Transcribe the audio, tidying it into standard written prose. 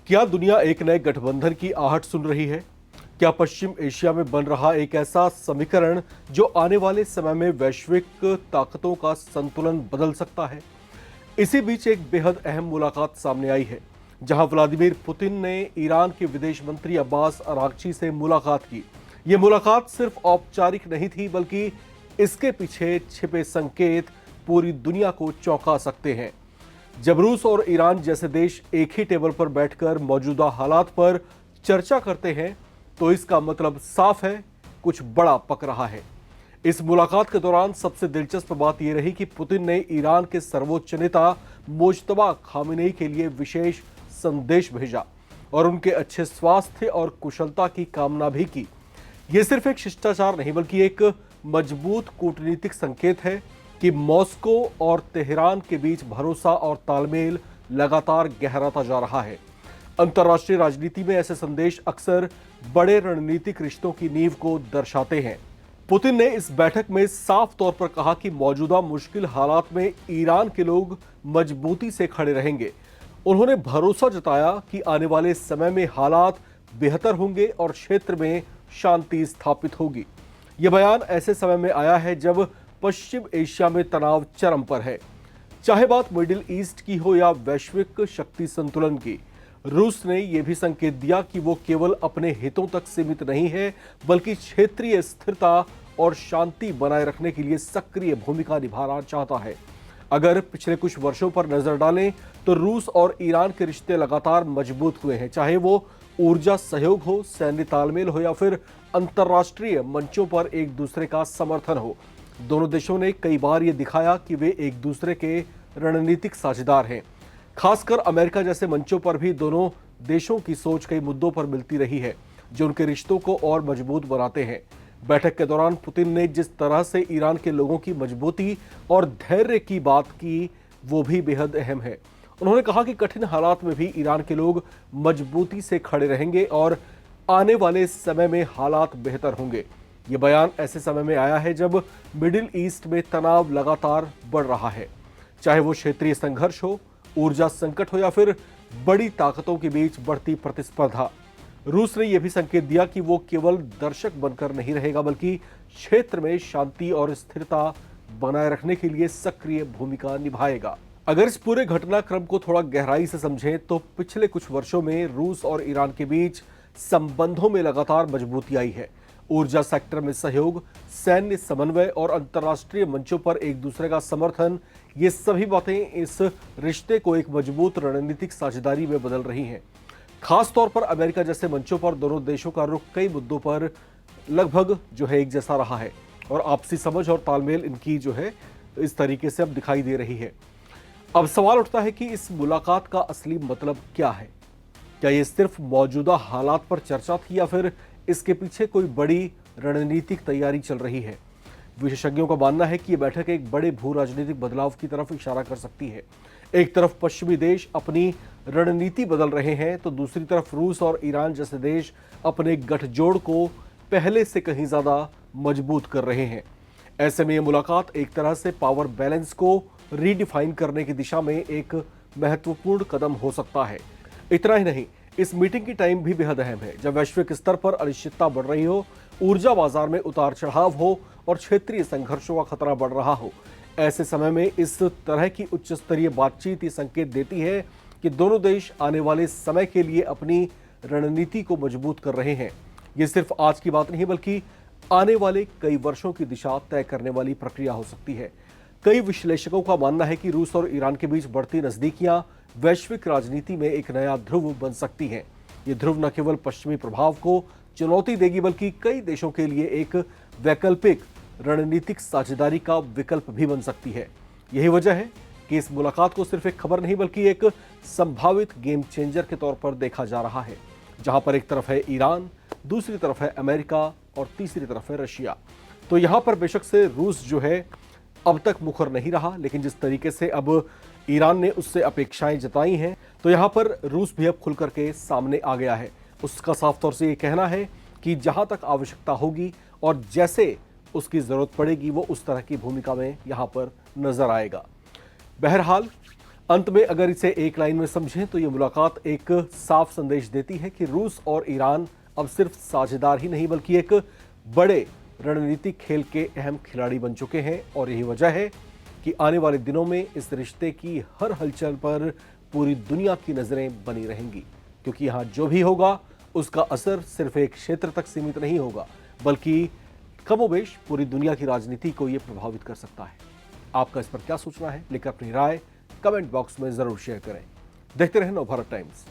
क्या दुनिया एक नए गठबंधन की आहट सुन रही है? क्या पश्चिम एशिया में बन रहा एक ऐसा समीकरण जो आने वाले समय में वैश्विक ताकतों का संतुलन बदल सकता है? इसी बीच एक बेहद अहम मुलाकात सामने आई है, जहां व्लादिमीर पुतिन ने ईरान के विदेश मंत्री अब्बास अरागची से मुलाकात की। यह मुलाकात सिर्फ औपचारिक नहीं थी, बल्कि इसके पीछे छिपे संकेत पूरी दुनिया को चौंका सकते हैं। जब रूस और ईरान जैसे देश एक ही टेबल पर बैठकर मौजूदा हालात पर चर्चा करते हैं, तो इसका मतलब साफ है, कुछ बड़ा पक रहा है। इस मुलाकात के दौरान सबसे दिलचस्प बात यह रही कि पुतिन ने ईरान के सर्वोच्च नेता मुज्तबा खामेनेई के लिए विशेष संदेश भेजा और उनके अच्छे स्वास्थ्य और कुशलता की कामना भी की। यह सिर्फ एक शिष्टाचार नहीं, बल्कि एक मजबूत कूटनीतिक संकेत है कि मॉस्को और तेहरान के बीच भरोसा और तालमेल लगातार गहराता जा रहा है। अंतर्राष्ट्रीय राजनीति में ऐसे संदेश अक्सर बड़े रणनीतिक रिश्तों की नींव को दर्शाते हैं। पुतिन ने इस बैठक में साफ तौर पर कहा कि मौजूदा मुश्किल हालात में ईरान के लोग मजबूती से खड़े रहेंगे। उन्होंने भरोसा जताया कि आने वाले समय में हालात बेहतर होंगे और क्षेत्र में शांति स्थापित होगी। यह बयान ऐसे समय में आया है जब पश्चिम एशिया में तनाव चरम पर है। चाहे बात मिडिल ईस्ट की हो या वैश्विक शक्ति संतुलन की, रूस ने यह भी संकेत दिया कि वो केवल अपने हितों तक सीमित नहीं है, बल्कि क्षेत्रीय स्थिरता और शांति बनाए रखने के लिए सक्रिय भूमिका निभाना चाहता है। अगर पिछले कुछ वर्षों पर नजर डालें तो रूस और ईरान के रिश्ते लगातार मजबूत हुए हैं, चाहे वो ऊर्जा सहयोग हो, सैन्य तालमेल हो या फिर अंतर्राष्ट्रीय मंचों पर एक दूसरे का समर्थन हो। दोनों देशों ने कई बार ये दिखाया कि वे एक दूसरे के रणनीतिक साझेदार हैं। खासकर अमेरिका जैसे मंचों पर भी दोनों देशों की सोच कई मुद्दों पर मिलती रही है, जो उनके रिश्तों को और मजबूत बनाते हैं। बैठक के दौरान पुतिन ने जिस तरह से ईरान के लोगों की मजबूती और धैर्य की बात की, वो भी बेहद अहम है। उन्होंने कहा कि कठिन हालात में भी ईरान के लोग मजबूती से खड़े रहेंगे और आने वाले समय में हालात बेहतर होंगे। ये बयान ऐसे समय में आया है जब मिडिल ईस्ट में तनाव लगातार बढ़ रहा है, चाहे वो क्षेत्रीय संघर्ष हो, ऊर्जा संकट हो या फिर बड़ी ताकतों के बीच बढ़ती प्रतिस्पर्धा। रूस ने यह भी संकेत दिया कि वो केवल दर्शक बनकर नहीं रहेगा, बल्कि क्षेत्र में शांति और स्थिरता बनाए रखने के लिए सक्रिय भूमिका निभाएगा। अगर इस पूरे घटनाक्रम को थोड़ा गहराई से समझें तो पिछले कुछ वर्षों में रूस और ईरान के बीच संबंधों में लगातार मजबूती आई है। ऊर्जा सेक्टर में सहयोग, सैन्य समन्वय और अंतर्राष्ट्रीय मंचों पर एक दूसरे का समर्थन, ये सभी बातें इस रिश्ते को एक मजबूत रणनीतिक साझेदारी में बदल रही हैं। खास तौर पर अमेरिका जैसे मंचों पर दोनों देशों का रुख कई मुद्दों पर लगभग एक जैसा रहा है और आपसी समझ और तालमेल इनकी इस तरीके से अब दिखाई दे रही है। अब सवाल उठता है कि इस मुलाकात का असली मतलब क्या है? क्या ये सिर्फ मौजूदा हालात पर चर्चा थी या फिर इसके पीछे कोई बड़ी रणनीतिक तैयारी चल रही है? विशेषज्ञों का मानना है कि यह बैठक एक बड़े भू राजनीतिक बदलाव की तरफ इशारा कर सकती है। एक तरफ पश्चिमी देश अपनी रणनीति बदल रहे हैं, तो दूसरी तरफ रूस और ईरान जैसे देश अपने गठजोड़ को पहले से कहीं ज्यादा मजबूत कर रहे हैं। ऐसे में यह मुलाकात एक तरह से पावर बैलेंस को रीडिफाइन करने की दिशा में एक महत्वपूर्ण कदम हो सकता है। इतना ही नहीं, इस मीटिंग की टाइम भी बेहद अहम है, जब वैश्विक स्तर पर अनिश्चितता बढ़ रही हो, ऊर्जा बाजार में उतार चढ़ाव हो और क्षेत्रीय संघर्षों का खतरा बढ़ रहा हो। ऐसे समय में इस तरह की उच्च स्तरीय बातचीत ये संकेत देती है कि दोनों देश आने वाले समय के लिए अपनी रणनीति को मजबूत कर रहे हैं। ये सिर्फ आज की बात नहीं, बल्कि आने वाले कई वर्षों की दिशा तय करने वाली प्रक्रिया हो सकती है। कई विश्लेषकों का मानना है कि रूस और ईरान के बीच बढ़ती नजदीकियां वैश्विक राजनीति में एक नया ध्रुव बन सकती हैं। ये ध्रुव न केवल पश्चिमी प्रभाव को चुनौती देगी, बल्कि कई देशों के लिए एक वैकल्पिक रणनीतिक साझेदारी का विकल्प भी बन सकती है। यही वजह है कि इस मुलाकात को सिर्फ एक खबर नहीं, बल्कि एक संभावित गेम चेंजर के तौर पर देखा जा रहा है, जहां पर एक तरफ है ईरान, दूसरी तरफ है अमेरिका और तीसरी तरफ है रशिया। तो यहां पर बेशक से रूस अब तक मुखर नहीं रहा, लेकिन जिस तरीके से अब ईरान ने उससे अपेक्षाएं जताई हैं, तो यहां पर रूस भी अब खुल करके सामने आ गया है। उसका साफ तौर से ये कहना है कि जहां तक आवश्यकता होगी और जैसे उसकी जरूरत पड़ेगी, वो उस तरह की भूमिका में यहां पर नजर आएगा। बहरहाल अंत में अगर इसे एक लाइन में समझें तो ये मुलाकात एक साफ संदेश देती है कि रूस और ईरान अब सिर्फ साझेदार ही नहीं बल्कि एक बड़े रणनीतिक खेल के अहम खिलाड़ी बन चुके हैं। और यही वजह है कि आने वाले दिनों में इस रिश्ते की हर हलचल पर पूरी दुनिया की नजरें बनी रहेंगी, क्योंकि यहां जो भी होगा उसका असर सिर्फ एक क्षेत्र तक सीमित नहीं होगा बल्कि कमोबेश पूरी दुनिया की राजनीति को यह प्रभावित कर सकता है। आपका इस पर क्या सोचना है, लेकर अपनी राय कमेंट बॉक्स में जरूर शेयर करें। देखते रहें नवभारत टाइम्स।